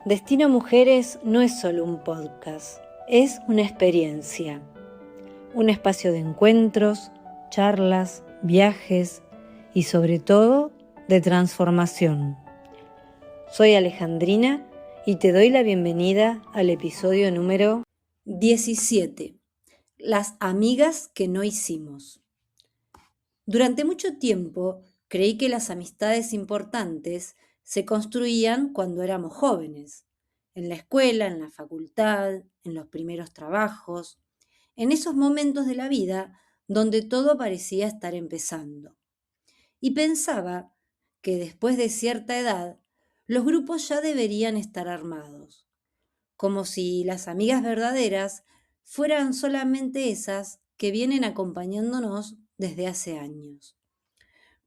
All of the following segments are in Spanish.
Destino Mujeres no es solo un podcast, es una experiencia, un espacio de encuentros, charlas, viajes y sobre todo de transformación. Soy Alejandrina y te doy la bienvenida al episodio número 17, Las amigas que no hicimos. Durante mucho tiempo creí que las amistades importantes se construían cuando éramos jóvenes, en la escuela, en la facultad, en los primeros trabajos, en esos momentos de la vida donde todo parecía estar empezando. Y pensaba que después de cierta edad, los grupos ya deberían estar armados, como si las amigas verdaderas fueran solamente esas que vienen acompañándonos desde hace años,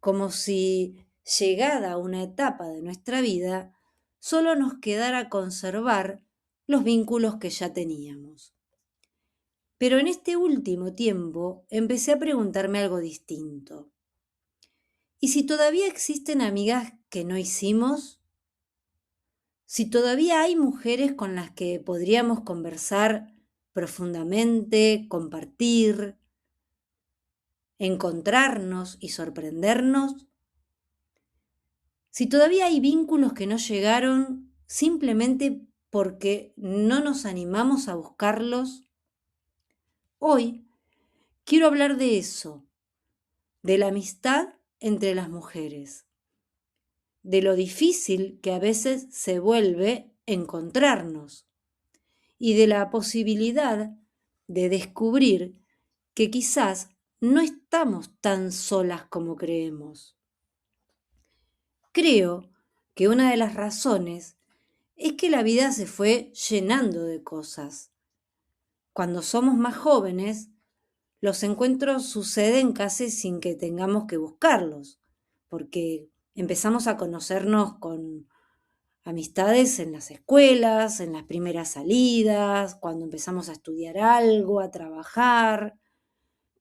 como si, llegada una etapa de nuestra vida, solo nos quedara conservar los vínculos que ya teníamos. Pero en este último tiempo empecé a preguntarme algo distinto. ¿Y si todavía existen amigas que no hicimos? Si todavía hay mujeres con las que podríamos conversar profundamente, compartir, encontrarnos y sorprendernos. Si todavía hay vínculos que no llegaron simplemente porque no nos animamos a buscarlos, hoy quiero hablar de eso, de la amistad entre las mujeres, de lo difícil que a veces se vuelve encontrarnos y de la posibilidad de descubrir que quizás no estamos tan solas como creemos. Creo que una de las razones es que la vida se fue llenando de cosas. Cuando somos más jóvenes, los encuentros suceden casi sin que tengamos que buscarlos, porque empezamos a conocernos con amistades en las escuelas, en las primeras salidas, cuando empezamos a estudiar algo, a trabajar,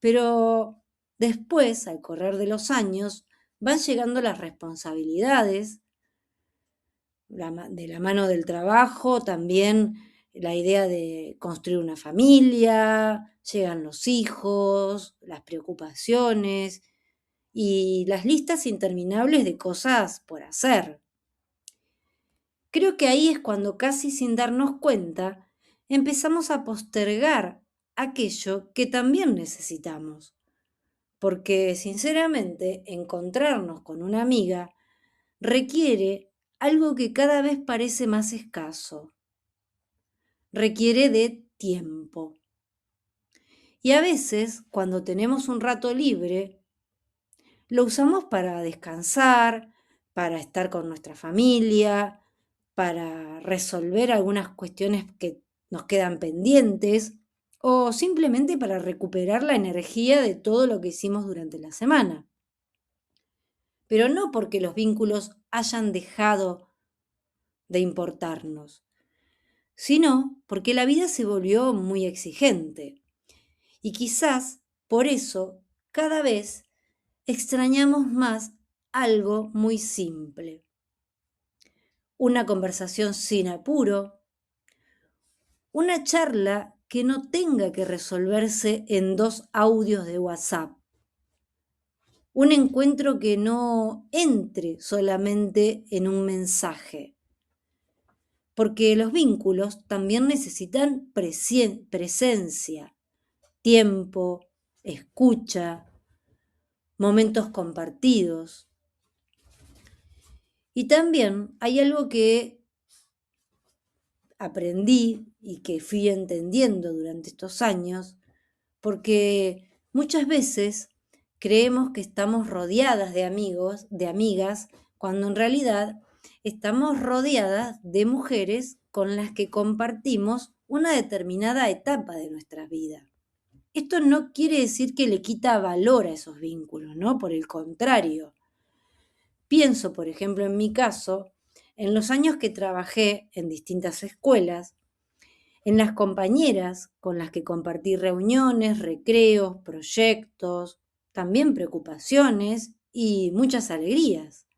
pero después, al correr de los años, van llegando las responsabilidades, de la mano del trabajo, también la idea de construir una familia, llegan los hijos, las preocupaciones y las listas interminables de cosas por hacer. Creo que ahí es cuando casi sin darnos cuenta empezamos a postergar aquello que también necesitamos. Porque sinceramente encontrarnos con una amiga requiere algo que cada vez parece más escaso. Requiere de tiempo. Y a veces, cuando tenemos un rato libre, lo usamos para descansar, para estar con nuestra familia, para resolver algunas cuestiones que nos quedan pendientes o simplemente para recuperar la energía de todo lo que hicimos durante la semana. Pero no porque los vínculos hayan dejado de importarnos, sino porque la vida se volvió muy exigente. Y quizás por eso cada vez extrañamos más algo muy simple. Una conversación sin apuro, una charla que no tenga que resolverse en 2 audios de WhatsApp, un encuentro que no entre solamente en un mensaje, porque los vínculos también necesitan presencia, tiempo, escucha, momentos compartidos. Y también hay algo que aprendí y que fui entendiendo durante estos años, porque muchas veces creemos que estamos rodeadas de amigos, de amigas, cuando en realidad estamos rodeadas de mujeres con las que compartimos una determinada etapa de nuestra vida. Esto no quiere decir que le quita valor a esos vínculos, ¿no? Por el contrario. Pienso, por ejemplo, en mi caso, en los años que trabajé en distintas escuelas, en las compañeras con las que compartí reuniones, recreos, proyectos, también preocupaciones y muchas alegrías.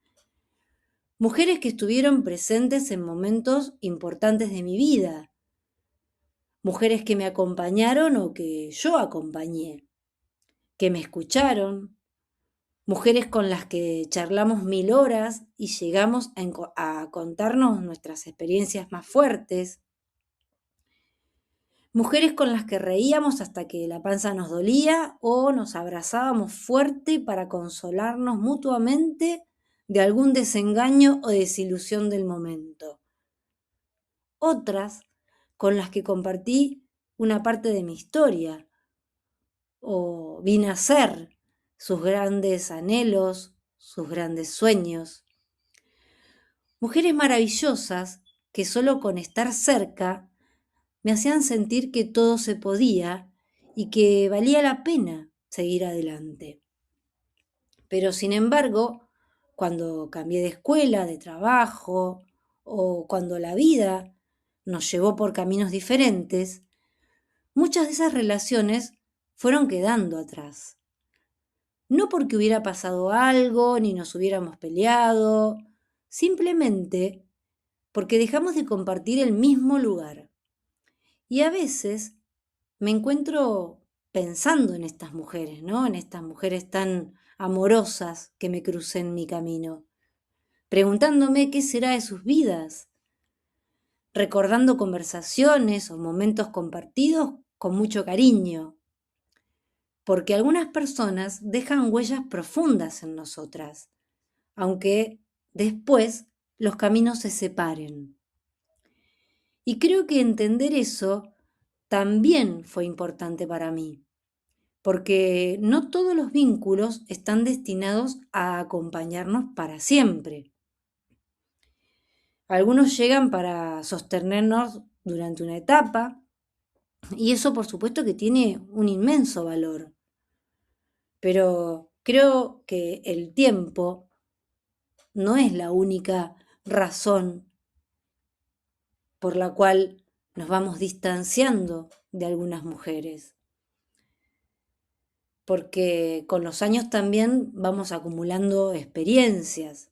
Mujeres que estuvieron presentes en momentos importantes de mi vida. Mujeres que me acompañaron o que yo acompañé. Que me escucharon. Mujeres con las que charlamos 1000 horas y llegamos a contarnos nuestras experiencias más fuertes. Mujeres con las que reíamos hasta que la panza nos dolía o nos abrazábamos fuerte para consolarnos mutuamente de algún desengaño o desilusión del momento. Otras con las que compartí una parte de mi historia o vi nacer sus grandes anhelos, sus grandes sueños. Mujeres maravillosas que solo con estar cerca me hacían sentir que todo se podía y que valía la pena seguir adelante. Pero sin embargo, cuando cambié de escuela, de trabajo, o cuando la vida nos llevó por caminos diferentes, muchas de esas relaciones fueron quedando atrás. No porque hubiera pasado algo, ni nos hubiéramos peleado, simplemente porque dejamos de compartir el mismo lugar. Y a veces me encuentro pensando en estas mujeres, ¿no? En estas mujeres tan amorosas que me crucé en mi camino, preguntándome qué será de sus vidas, recordando conversaciones o momentos compartidos con mucho cariño, porque algunas personas dejan huellas profundas en nosotras, aunque después los caminos se separen. Y creo que entender eso también fue importante para mí, porque no todos los vínculos están destinados a acompañarnos para siempre. Algunos llegan para sostenernos durante una etapa, y eso por supuesto que tiene un inmenso valor. Pero creo que el tiempo no es la única razón por la cual nos vamos distanciando de algunas mujeres. Porque con los años también vamos acumulando experiencias.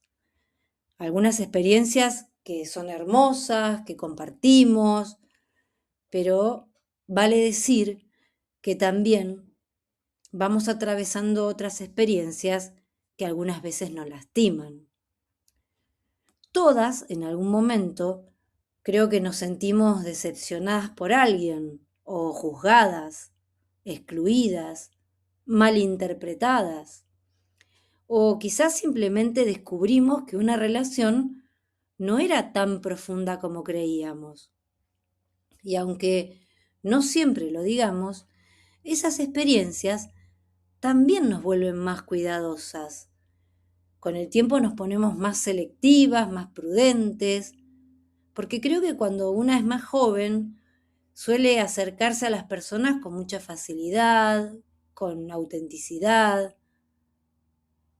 Algunas experiencias que son hermosas, que compartimos, pero vale decir que también vamos atravesando otras experiencias que algunas veces nos lastiman. Todas, en algún momento, creo que nos sentimos decepcionadas por alguien, o juzgadas, excluidas, malinterpretadas. O quizás simplemente descubrimos que una relación no era tan profunda como creíamos. Y aunque no siempre lo digamos, esas experiencias también nos vuelven más cuidadosas. Con el tiempo nos ponemos más selectivas, más prudentes, porque creo que cuando una es más joven suele acercarse a las personas con mucha facilidad, con autenticidad,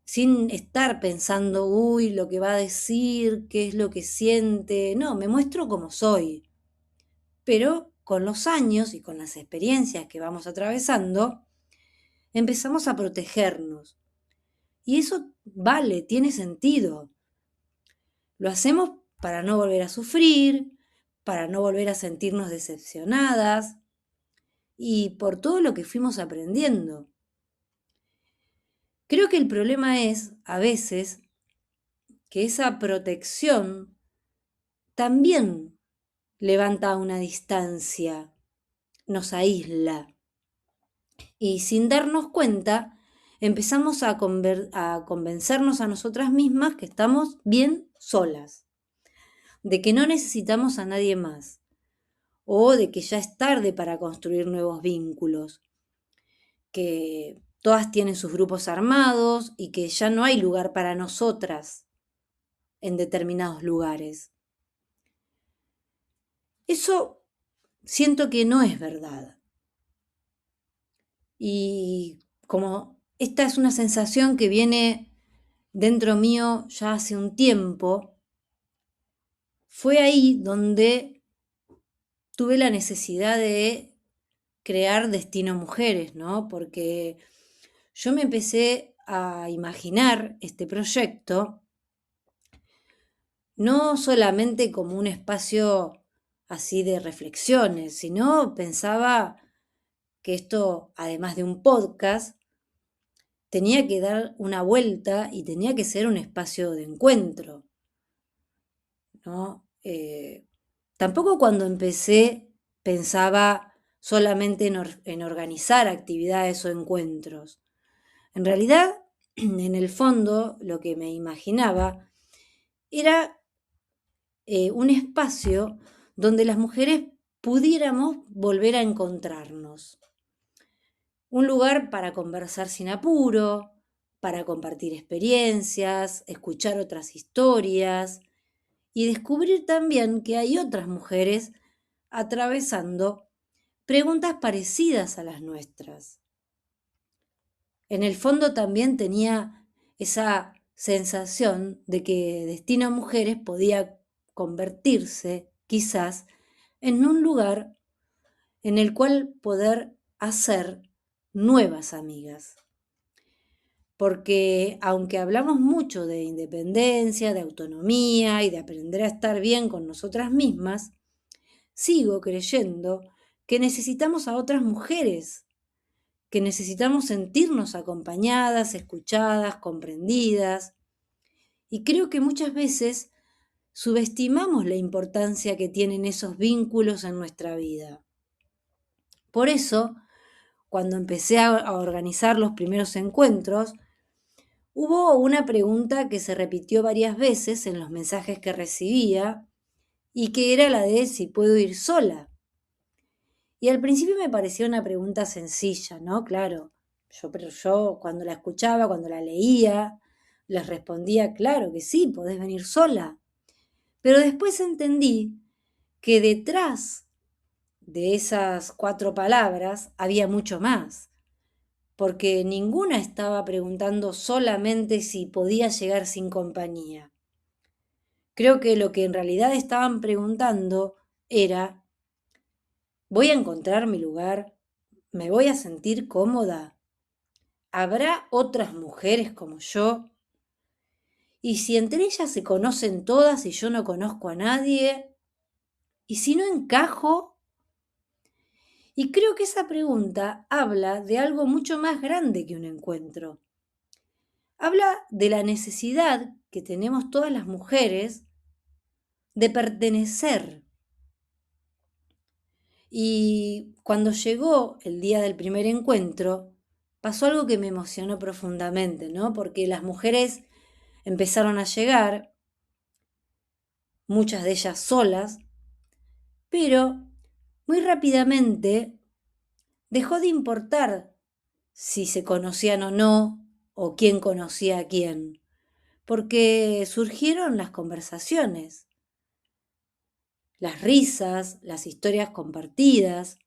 sin estar pensando, uy, lo que va a decir, qué es lo que siente. No, me muestro como soy. Pero con los años y con las experiencias que vamos atravesando, empezamos a protegernos. Y eso vale, tiene sentido. Lo hacemos para no volver a sufrir, para no volver a sentirnos decepcionadas y por todo lo que fuimos aprendiendo. Creo que el problema es, a veces, que esa protección también levanta una distancia, nos aísla. Y sin darnos cuenta, empezamos a convencernos a nosotras mismas que estamos bien solas, de que no necesitamos a nadie más, o de que ya es tarde para construir nuevos vínculos, que todas tienen sus grupos armados y que ya no hay lugar para nosotras en determinados lugares. Eso siento que no es verdad. Y como esta es una sensación que viene dentro mío ya hace un tiempo, fue ahí donde tuve la necesidad de crear Destino Mujeres, ¿no? Porque yo me empecé a imaginar este proyecto no solamente como un espacio así de reflexiones, sino pensaba que esto, además de un podcast, tenía que dar una vuelta y tenía que ser un espacio de encuentro, ¿no? Tampoco cuando empecé pensaba solamente en organizar actividades o encuentros. En realidad, en el fondo, lo que me imaginaba era un espacio donde las mujeres pudiéramos volver a encontrarnos. Un lugar para conversar sin apuro, para compartir experiencias, escuchar otras historias y descubrir también que hay otras mujeres atravesando preguntas parecidas a las nuestras. En el fondo también tenía esa sensación de que Destino Mujeres podía convertirse, quizás, en un lugar en el cual poder hacer nuevas amigas. Porque aunque hablamos mucho de independencia, de autonomía y de aprender a estar bien con nosotras mismas, sigo creyendo que necesitamos a otras mujeres, que necesitamos sentirnos acompañadas, escuchadas, comprendidas. Y creo que muchas veces subestimamos la importancia que tienen esos vínculos en nuestra vida. Por eso, cuando empecé a organizar los primeros encuentros, hubo una pregunta que se repitió varias veces en los mensajes que recibía y que era la de si puedo ir sola. Y al principio me parecía una pregunta sencilla, ¿no? Claro, pero yo cuando la escuchaba, cuando la leía, les respondía, claro que sí, podés venir sola. Pero después entendí que detrás de esas 4 palabras había mucho más, porque ninguna estaba preguntando solamente si podía llegar sin compañía. Creo que lo que en realidad estaban preguntando era, ¿voy a encontrar mi lugar? ¿Me voy a sentir cómoda? ¿Habrá otras mujeres como yo? ¿Y si entre ellas se conocen todas y yo no conozco a nadie? ¿Y si no encajo? Y creo que esa pregunta habla de algo mucho más grande que un encuentro. Habla de la necesidad que tenemos todas las mujeres de pertenecer. Y cuando llegó el día del primer encuentro, pasó algo que me emocionó profundamente, ¿no? Porque las mujeres empezaron a llegar, muchas de ellas solas, pero muy rápidamente dejó de importar si se conocían o no, o quién conocía a quién, porque surgieron las conversaciones, las risas, las historias compartidas,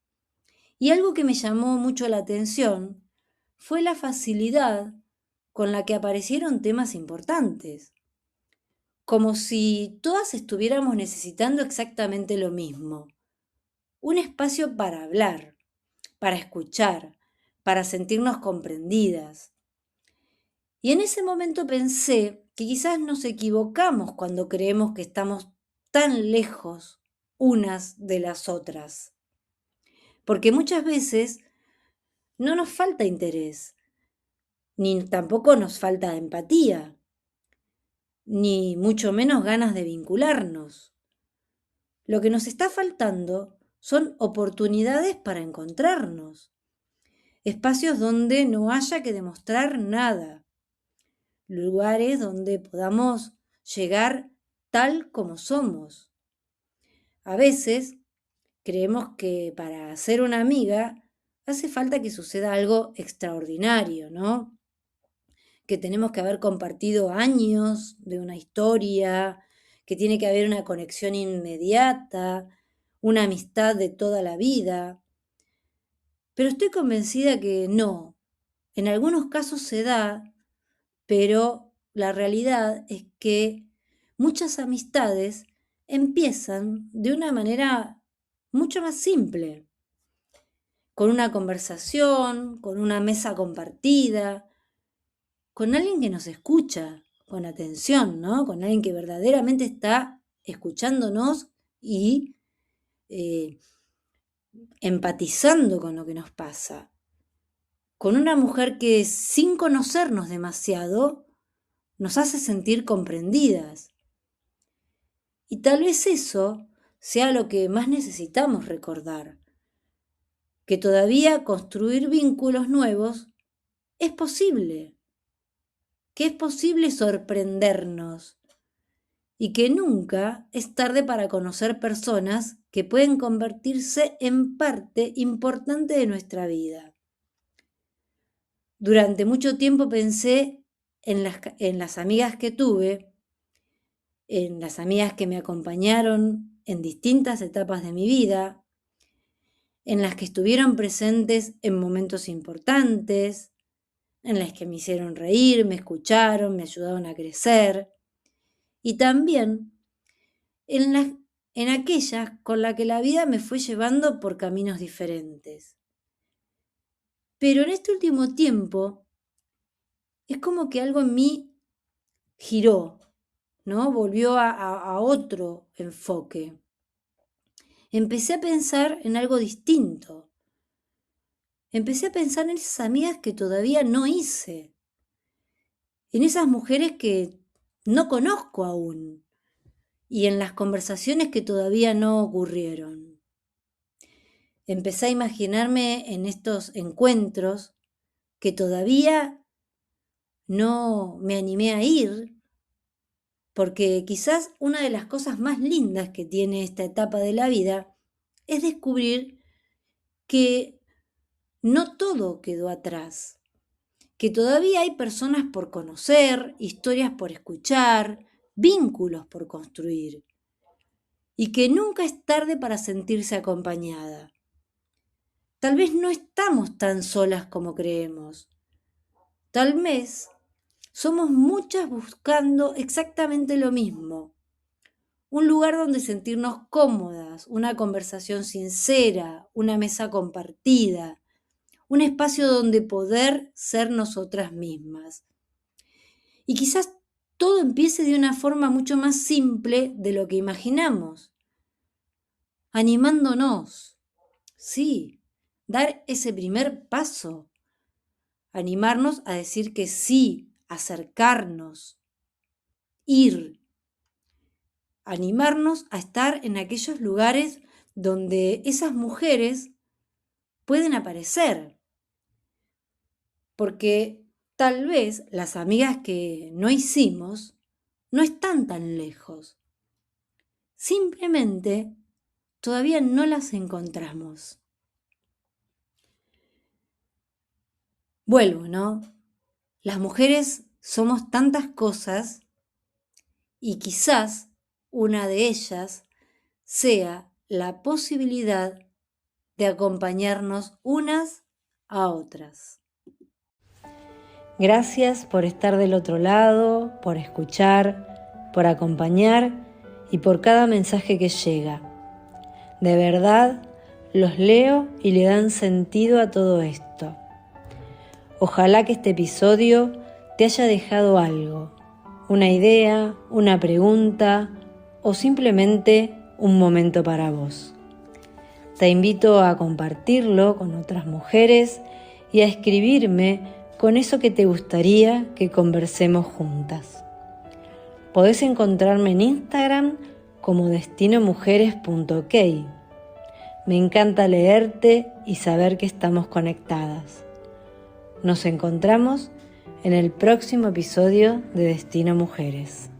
y algo que me llamó mucho la atención fue la facilidad con la que aparecieron temas importantes, como si todas estuviéramos necesitando exactamente lo mismo, un espacio para hablar, para escuchar, para sentirnos comprendidas. Y en ese momento pensé que quizás nos equivocamos cuando creemos que estamos tan lejos unas de las otras, porque muchas veces no nos falta interés, ni tampoco nos falta empatía, ni mucho menos ganas de vincularnos. Lo que nos está faltando son oportunidades para encontrarnos, espacios donde no haya que demostrar nada, lugares donde podamos llegar tal como somos. A veces creemos que para ser una amiga hace falta que suceda algo extraordinario, ¿no? Que tenemos que haber compartido años de una historia, que tiene que haber una conexión inmediata, una amistad de toda la vida. Pero estoy convencida que no. En algunos casos se da, pero la realidad es que muchas amistades empiezan de una manera mucho más simple, con una conversación, con una mesa compartida, con alguien que nos escucha, con atención, ¿no? Con alguien que verdaderamente está escuchándonos y empatizando con lo que nos pasa. Con una mujer que sin conocernos demasiado nos hace sentir comprendidas. Y tal vez eso sea lo que más necesitamos recordar, que todavía construir vínculos nuevos es posible, que es posible sorprendernos y que nunca es tarde para conocer personas que pueden convertirse en parte importante de nuestra vida. Durante mucho tiempo pensé en las amigas que tuve, en las amigas que me acompañaron en distintas etapas de mi vida, en las que estuvieron presentes en momentos importantes, en las que me hicieron reír, me escucharon, me ayudaron a crecer, y también en aquellas con las que la vida me fue llevando por caminos diferentes. Pero en este último tiempo es como que algo en mí giró, ¿no? Volvió a otro enfoque. Empecé a pensar en algo distinto. Empecé a pensar en esas amigas que todavía no hice, en esas mujeres que no conozco aún y en las conversaciones que todavía no ocurrieron. Empecé a imaginarme en estos encuentros que todavía no me animé a ir, porque quizás una de las cosas más lindas que tiene esta etapa de la vida es descubrir que no todo quedó atrás, que todavía hay personas por conocer, historias por escuchar, vínculos por construir, y que nunca es tarde para sentirse acompañada. Tal vez no estamos tan solas como creemos. Tal vez somos muchas buscando exactamente lo mismo. Un lugar donde sentirnos cómodas, una conversación sincera, una mesa compartida, un espacio donde poder ser nosotras mismas. Y quizás todo empiece de una forma mucho más simple de lo que imaginamos. Animándonos. Sí, dar ese primer paso. Animarnos a decir que sí, acercarnos, ir. Animarnos a estar en aquellos lugares donde esas mujeres pueden aparecer. Porque tal vez las amigas que no hicimos no están tan lejos. Simplemente todavía no las encontramos. Vuelvo, ¿no? Las mujeres somos tantas cosas y quizás una de ellas sea la posibilidad de acompañarnos unas a otras. Gracias por estar del otro lado, por escuchar, por acompañar y por cada mensaje que llega. De verdad, los leo y le dan sentido a todo esto. Ojalá que este episodio te haya dejado algo, una idea, una pregunta o simplemente un momento para vos. Te invito a compartirlo con otras mujeres y a escribirme con eso que te gustaría que conversemos juntas. Podés encontrarme en Instagram como destinomujeres.ok. Me encanta leerte y saber que estamos conectadas. Nos encontramos en el próximo episodio de Destino Mujeres.